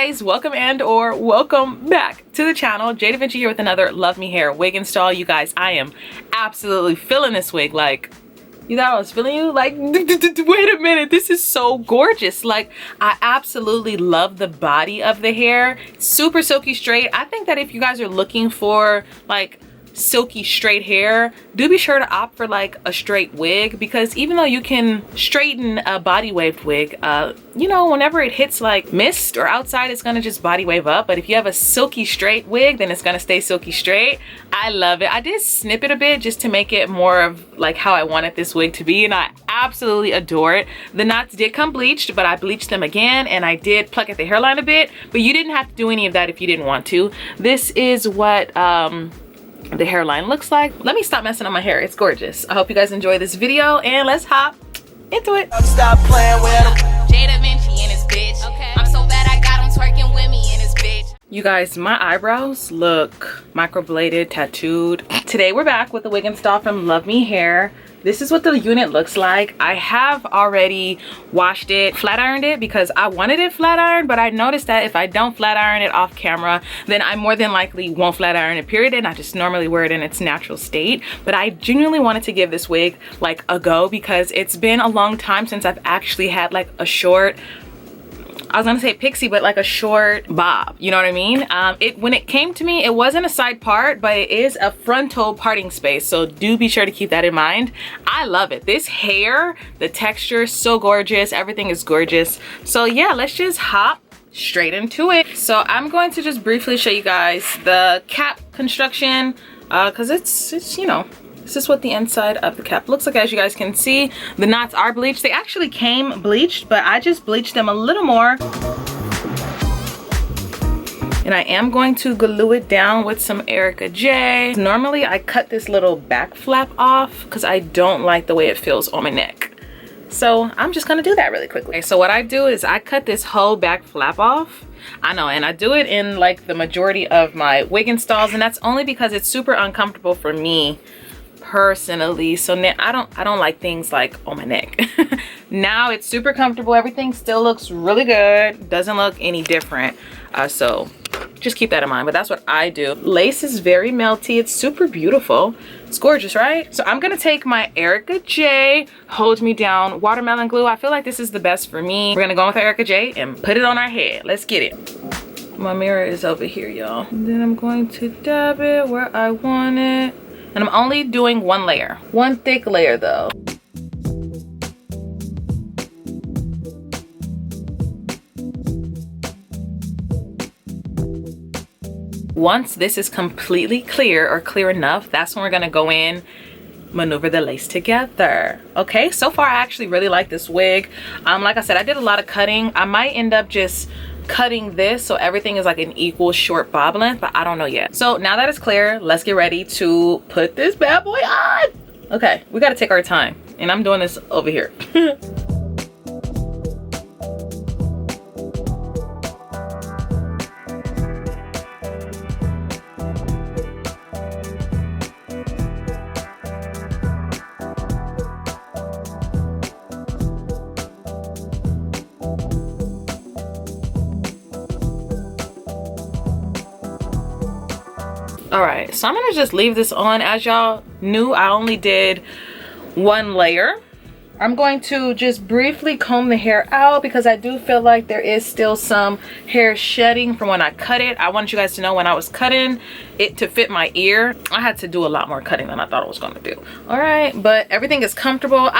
guys, welcome and or welcome back to the channel. jdevinci here with another Love Me Hair wig install. You guys, I am absolutely feeling this wig. Like, you thought I was feeling you? Like, wait a minute, this is so gorgeous. Like, I absolutely love the body of the hair. Super silky straight. I think that if you guys are looking for like silky straight hair, do be sure to opt for like a straight wig, because even though you can straighten a body waved wig, you know, whenever it hits like mist or outside, it's gonna just body wave up. But if you have a silky straight wig, then it's gonna stay silky straight. I love it. I did snip it a bit just to make it more of like how I wanted this wig to be, and I absolutely adore it. The knots did come bleached, but I bleached them again, and I did pluck at the hairline a bit, but you didn't have to do any of that if you didn't want to. This is what the hairline looks like. Let me stop messing on my hair. It's gorgeous. I hope you guys enjoy this video, and let's hop into it. Stop playing with him. jdevinci in his bitch. Okay. I'm so bad I got him twerking with me in his bitch. You guys, my eyebrows look microbladed, tattooed. Today we're back with the wig install from Luvmehair. This is what the unit looks like. I have already washed it, flat ironed it, because I wanted it flat ironed, but I noticed that if I don't flat iron it off camera, then I more than likely won't flat iron it, period, and I just normally wear it in its natural state. But I genuinely wanted to give this wig like a go, because it's been a long time since I've actually had like a short, I was gonna say pixie, but like a short bob, you know what I mean? When it came to me, it wasn't a side part, but it is a frontal parting space, so do be sure to keep that in mind. I love it. This hair, the texture is so gorgeous, everything is gorgeous. So yeah, let's just hop straight into it. So I'm going to just briefly show you guys the cap construction, because it's you know, this is what the inside of the cap looks like. As you guys can see, the knots are bleached. They actually came bleached, but I just bleached them a little more. And I am going to glue it down with some Erica J. Normally I cut this little back flap off because I don't like the way it feels on my neck. So I'm just gonna do that really quickly. Okay, so what I do is I cut this whole back flap off. I know, and I do it in like the majority of my wig installs, and that's only because it's super uncomfortable for me personally. So now I don't like things like on my neck. Now it's super comfortable. Everything still looks really good, doesn't look any different, so just keep that in mind. But that's what I do. Lace is very melty. It's super beautiful. It's gorgeous, right? So I'm gonna take my Erica J Hold Me Down watermelon glue. I feel like this is the best for me. We're gonna go with Erica J and put it on our head. Let's get it. My mirror is over here, y'all. Then I'm going to dab it where I want it. And I'm only doing one layer. One thick layer though. Once this is completely clear or clear enough, that's when we're gonna go in, maneuver the lace together. Okay, so far I actually really like this wig. Like I said, I did a lot of cutting. I might end up just cutting this so everything is like an equal short bob length, but I don't know yet. So now that it's clear, let's get ready to put this bad boy on. Okay, we got to take our time, and I'm doing this over here. All right, so I'm gonna just leave this on. As y'all knew, I only did one layer. I'm going to just briefly comb the hair out because I do feel like there is still some hair shedding from when I cut it. I wanted you guys to know when I was cutting it to fit my ear, I had to do a lot more cutting than I thought I was going to do. All right, but everything is comfortable.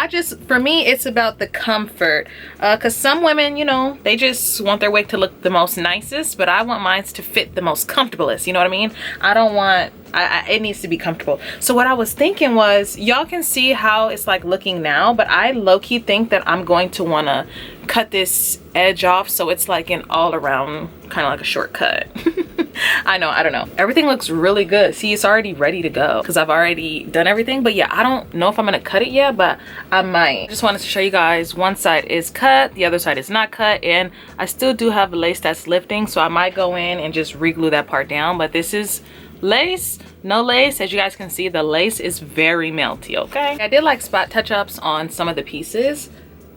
For me, it's about the comfort, because some women, you know, they just want their wig to look the most nicest, but I want mine to fit the most comfortablest. You know what I mean? I don't want, it needs to be comfortable. So what I was thinking was, y'all can see how it's like looking now, but I low-key think that I'm going to want to cut this edge off so it's like an all-around kind of like a shortcut. I don't know. Everything looks really good. See, it's already ready to go because I've already done everything. But yeah, I don't know if I'm gonna cut it yet, but I might. Just wanted to show you guys, one side is cut, the other side is not cut, and I still do have lace that's lifting, so I might go in and just re-glue that part down. But this is lace, no lace. As you guys can see, the lace is very melty. Okay, I did like spot touch-ups on some of the pieces.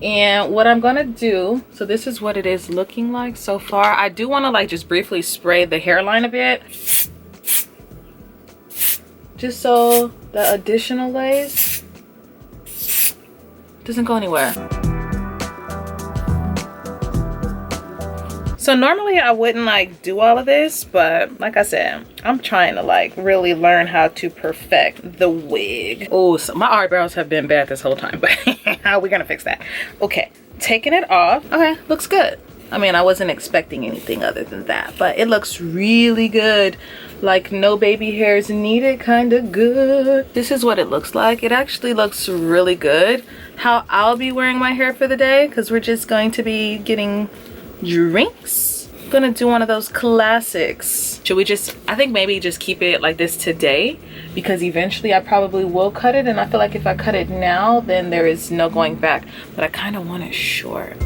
And what I'm gonna do, so this is what it is looking like so far. I do want to like just briefly spray the hairline a bit, just so the additional lace doesn't go anywhere. So normally I wouldn't like do all of this, but like I said, I'm trying to like really learn how to perfect the wig. Oh, so my eyebrows have been bad this whole time, but how are we gonna fix that? Okay, taking it off. Okay, looks good. I mean, I wasn't expecting anything other than that, but it looks really good. Like no baby hairs needed, kind of good. This is what it looks like. It actually looks really good. How I'll be wearing my hair for the day, because we're just going to be getting drinks. I'm gonna do one of those classics. Should we just, I think maybe just keep it like this today, because eventually I probably will cut it, and I feel like if I cut it now then there is no going back, but I kind of want it short.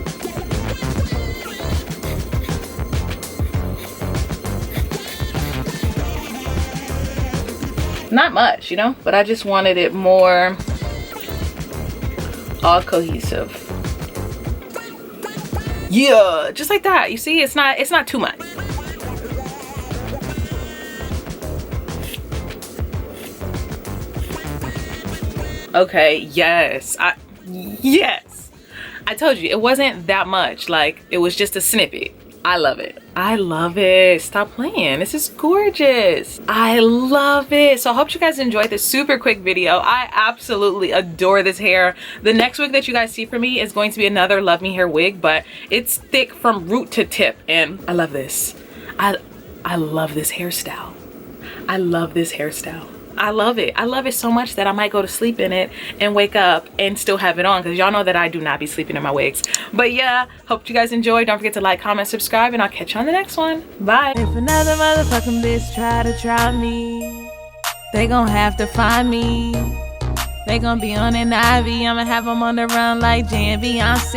Not much, you know, but I just wanted it more all cohesive. Yeah, just like that. You see, it's not too much. Okay, yes. Yes. I told you it wasn't that much. Like, it was just a snippet. I love it. I love it. Stop playing. This is gorgeous. I love it. So I hope you guys enjoyed this super quick video. I absolutely adore this hair. The next wig that you guys see from me is going to be another Luvmehair wig, but it's thick from root to tip, and I love this. I love this hairstyle. I love this hairstyle. I love it. I love it so much that I might go to sleep in it and wake up and still have it on, because y'all know that I do not be sleeping in my wigs. But yeah, hope you guys enjoy. Don't forget to like, comment, subscribe, and I'll catch you on the next one. Bye. If another motherfucking bitch try me, they gon' have to find me. They gon' be on an IV. I'ma have them on the run like jdevincicollabs.